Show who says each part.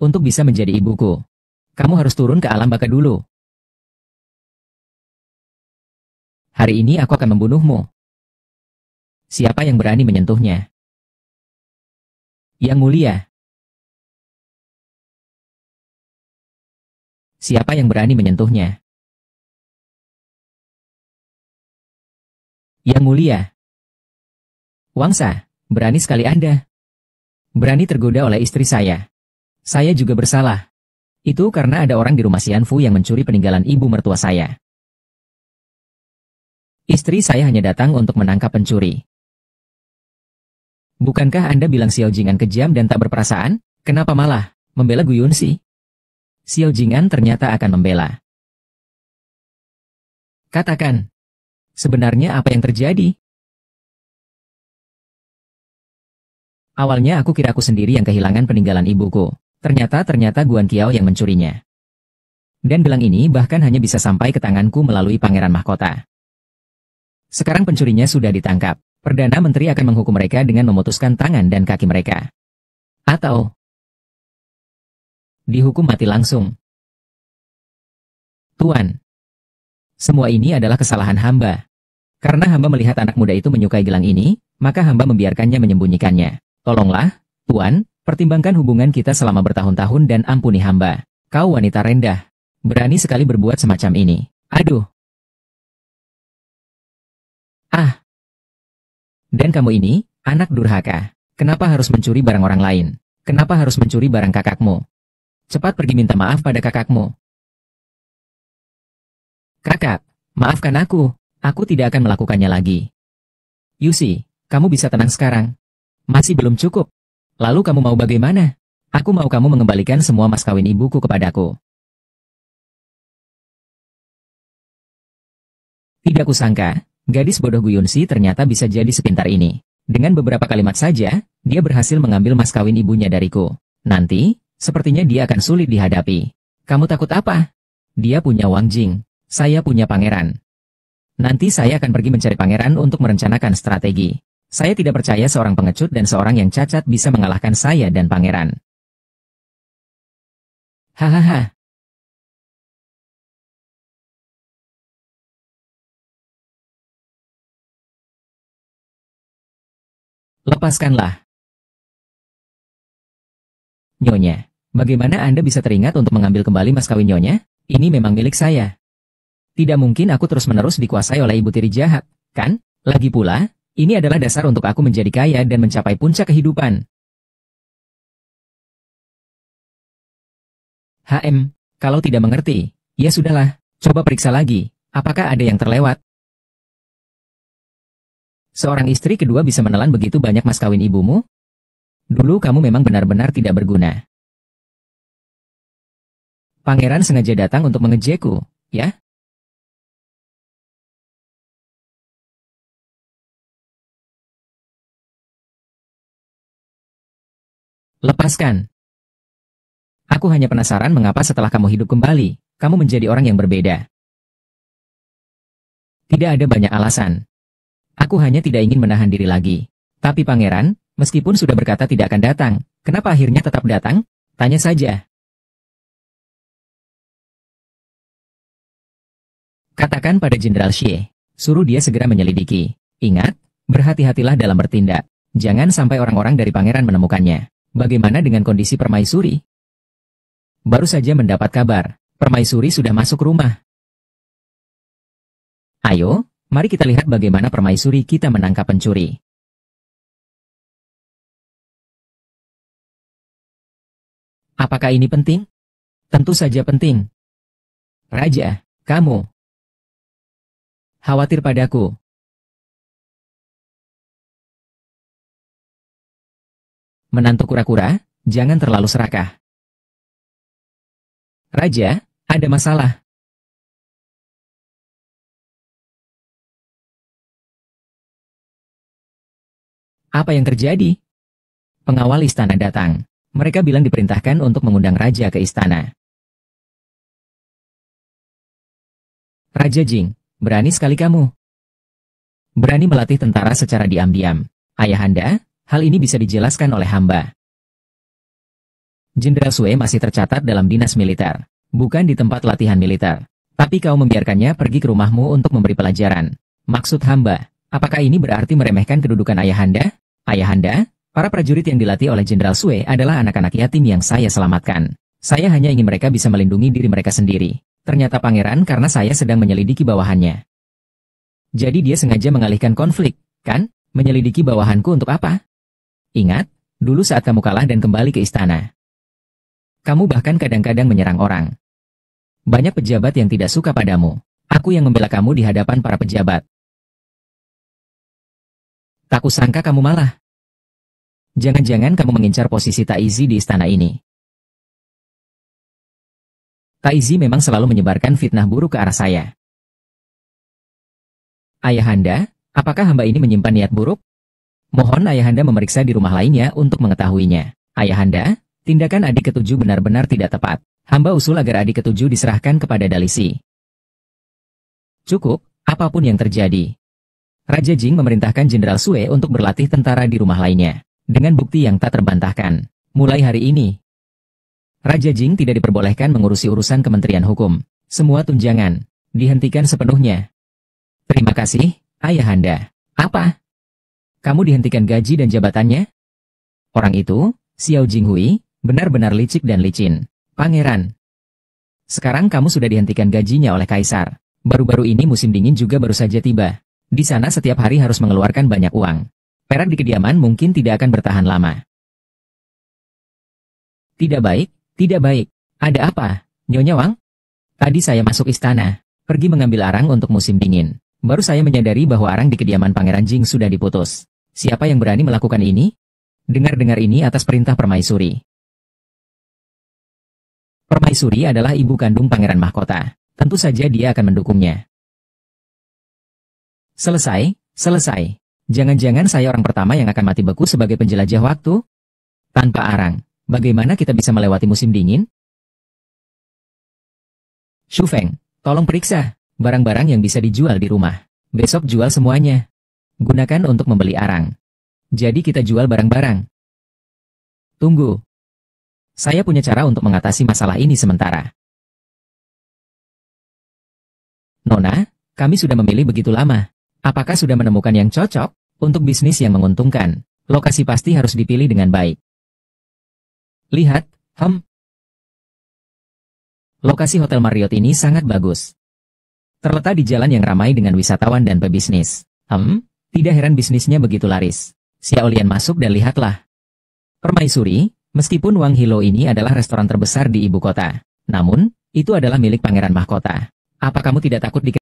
Speaker 1: Untuk bisa menjadi ibuku, kamu harus turun ke alam baka dulu. Hari ini aku akan membunuhmu. Siapa yang berani menyentuhnya? Yang mulia. Siapa yang berani menyentuhnya? Yang mulia. Wangsa, berani sekali Anda. Berani tergoda oleh istri saya. Saya juga bersalah. Itu karena ada orang di rumah Xianfu yang mencuri peninggalan ibu mertua saya. Istri saya hanya datang untuk menangkap pencuri. Bukankah Anda bilang Xiao Jingan kejam dan tak berperasaan? Kenapa malah membela Gu Yunxi? Xiao Jingan ternyata akan membela. Katakan, sebenarnya apa yang terjadi? Awalnya aku kira aku sendiri yang kehilangan peninggalan ibuku. Ternyata Guan Qiao yang mencurinya. Dan gelang ini bahkan hanya bisa sampai ke tanganku melalui pangeran mahkota. Sekarang pencurinya sudah ditangkap. Perdana Menteri akan menghukum mereka dengan memutuskan tangan dan kaki mereka. Atau dihukum mati langsung. Tuan, semua ini adalah kesalahan hamba. Karena hamba melihat anak muda itu menyukai gelang ini, maka hamba membiarkannya menyembunyikannya. Tolonglah, Tuan, pertimbangkan hubungan kita selama bertahun-tahun dan ampuni hamba. Kau wanita rendah. Berani sekali berbuat semacam ini. Aduh. Ah. Dan kamu ini, anak durhaka. Kenapa harus mencuri barang orang lain? Kenapa harus mencuri barang kakakmu? Cepat pergi minta maaf pada kakakmu. Kakak, maafkan aku. Aku tidak akan melakukannya lagi. Yusi, kamu bisa tenang sekarang. Masih belum cukup. Lalu kamu mau bagaimana? Aku mau kamu mengembalikan semua mas kawin ibuku kepadaku. Tidak kusangka, gadis bodoh Gu Yunxi ternyata bisa jadi sepintar ini. Dengan beberapa kalimat saja, dia berhasil mengambil mas kawin ibunya dariku. Nanti, sepertinya dia akan sulit dihadapi. Kamu takut apa? Dia punya Wang Jing. Saya punya pangeran. Nanti saya akan pergi mencari pangeran untuk merencanakan strategi. Saya tidak percaya seorang pengecut dan seorang yang cacat bisa mengalahkan saya dan pangeran. Hahaha. Lepaskanlah. Nyonya, bagaimana Anda bisa teringat untuk mengambil kembali mas kawin Nyonya? Ini memang milik saya. Tidak mungkin aku terus-menerus dikuasai oleh ibu tiri jahat, kan? Lagi pula, ini adalah dasar untuk aku menjadi kaya dan mencapai puncak kehidupan. Kalau tidak mengerti, ya sudahlah, coba periksa lagi, apakah ada yang terlewat? Seorang istri kedua bisa menelan begitu banyak mas kawin ibumu? Dulu kamu memang benar-benar tidak berguna. Pangeran sengaja datang untuk mengejekku, ya? Lepaskan. Aku hanya penasaran mengapa setelah kamu hidup kembali, kamu menjadi orang yang berbeda. Tidak ada banyak alasan. Aku hanya tidak ingin menahan diri lagi. Tapi pangeran, meskipun sudah berkata tidak akan datang, kenapa akhirnya tetap datang? Tanya saja. Katakan pada Jenderal Xie, suruh dia segera menyelidiki. Ingat, berhati-hatilah dalam bertindak. Jangan sampai orang-orang dari pangeran menemukannya. Bagaimana dengan kondisi Permaisuri? Baru saja mendapat kabar, Permaisuri sudah masuk rumah. Ayo, mari kita lihat bagaimana Permaisuri kita menangkap pencuri. Apakah ini penting? Tentu saja penting. Raja, kamu khawatir padaku. Menantu kura-kura, jangan terlalu serakah. Raja, ada masalah. Apa yang terjadi? Pengawal istana datang. Mereka bilang diperintahkan untuk mengundang raja ke istana. Raja Jing, berani sekali kamu. Berani melatih tentara secara diam-diam. Ayahanda, hal ini bisa dijelaskan oleh hamba. Jenderal Sue masih tercatat dalam dinas militer, bukan di tempat latihan militer. Tapi kau membiarkannya pergi ke rumahmu untuk memberi pelajaran. Maksud hamba, apakah ini berarti meremehkan kedudukan ayahanda? Ayahanda, para prajurit yang dilatih oleh Jenderal Sue adalah anak-anak yatim yang saya selamatkan. Saya hanya ingin mereka bisa melindungi diri mereka sendiri. Ternyata pangeran karena saya sedang menyelidiki bawahannya. Jadi dia sengaja mengalihkan konflik, kan? Menyelidiki bawahanku untuk apa? Ingat, dulu saat kamu kalah dan kembali ke istana. Kamu bahkan kadang-kadang menyerang orang. Banyak pejabat yang tidak suka padamu. Aku yang membela kamu di hadapan para pejabat. Tak kusangka kamu malah. Jangan-jangan kamu mengincar posisi Taizi di istana ini. Taizi memang selalu menyebarkan fitnah buruk ke arah saya. Ayahanda, apakah hamba ini menyimpan niat buruk? Mohon ayahanda memeriksa di rumah lainnya untuk mengetahuinya. Ayahanda, tindakan adik ketujuh benar-benar tidak tepat. Hamba usul agar adik ketujuh diserahkan kepada Dalisi. Cukup, apapun yang terjadi. Raja Jing memerintahkan Jenderal Sue untuk berlatih tentara di rumah lainnya. Dengan bukti yang tak terbantahkan. Mulai hari ini, Raja Jing tidak diperbolehkan mengurusi urusan Kementerian Hukum. Semua tunjangan dihentikan sepenuhnya. Terima kasih, ayahanda. Apa? Kamu dihentikan gaji dan jabatannya? Orang itu, Xiao Jinghui, benar-benar licik dan licin. Pangeran. Sekarang kamu sudah dihentikan gajinya oleh Kaisar. Baru-baru ini musim dingin juga baru saja tiba. Di sana setiap hari harus mengeluarkan banyak uang. Perak di kediaman mungkin tidak akan bertahan lama. Tidak baik, tidak baik. Ada apa, Nyonya Wang? Tadi saya masuk istana, pergi mengambil arang untuk musim dingin. Baru saya menyadari bahwa arang di kediaman Pangeran Jing sudah diputus. Siapa yang berani melakukan ini? Dengar-dengar ini atas perintah Permaisuri. Permaisuri adalah ibu kandung Pangeran Mahkota. Tentu saja dia akan mendukungnya. Selesai, selesai. Jangan-jangan saya orang pertama yang akan mati beku sebagai penjelajah waktu? Tanpa arang, bagaimana kita bisa melewati musim dingin? Shu Feng, tolong periksa barang-barang yang bisa dijual di rumah. Besok jual semuanya. Gunakan untuk membeli arang. Jadi kita jual barang-barang. Tunggu. Saya punya cara untuk mengatasi masalah ini sementara. Nona, kami sudah memilih begitu lama. Apakah sudah menemukan yang cocok untuk bisnis yang menguntungkan? Lokasi pasti harus dipilih dengan baik. Lihat, lokasi Hotel Marriott ini sangat bagus. Terletak di jalan yang ramai dengan wisatawan dan pebisnis. Tidak heran bisnisnya begitu laris. Xiao Lian masuk dan lihatlah. Permaisuri, meskipun Wang Hilo ini adalah restoran terbesar di ibu kota, namun, itu adalah milik Pangeran Mahkota. Apa kamu tidak takut